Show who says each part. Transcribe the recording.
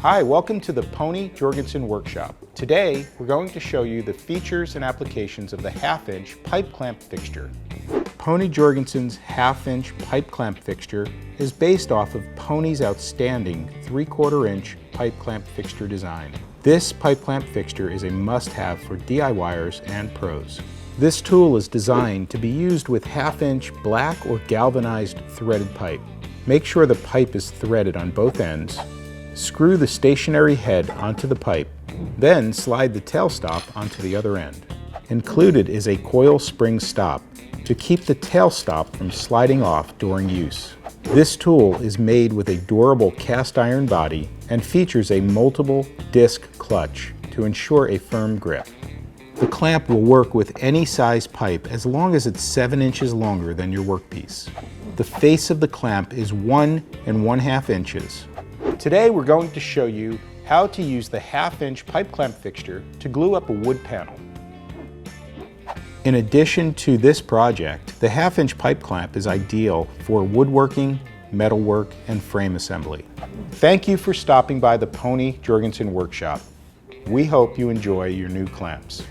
Speaker 1: Hi, welcome to the Pony Jorgensen workshop. Today, we're going to show you the features and applications of the half-inch pipe clamp fixture. Pony Jorgensen's half-inch pipe clamp fixture is based off of Pony's outstanding 3/4-inch pipe clamp fixture design. This pipe clamp fixture is a must-have for DIYers and pros. This tool is designed to be used with half-inch black or galvanized threaded pipe. Make sure the pipe is threaded on both ends. Screw the stationary head onto the pipe, then slide the tailstop onto the other end. Included is a coil spring stop to keep the tailstop from sliding off during use. This tool is made with a durable cast iron body and features a multiple disc clutch to ensure a firm grip. The clamp will work with any size pipe as long as it's 7 inches longer than your workpiece. The face of the clamp is 1 1/2 inches. Today we're going to show you how to use the half-inch pipe clamp fixture to glue up a wood panel. In addition to this project, the half-inch pipe clamp is ideal for woodworking, metalwork, and frame assembly. Thank you for stopping by the Pony Jorgensen workshop. We hope you enjoy your new clamps.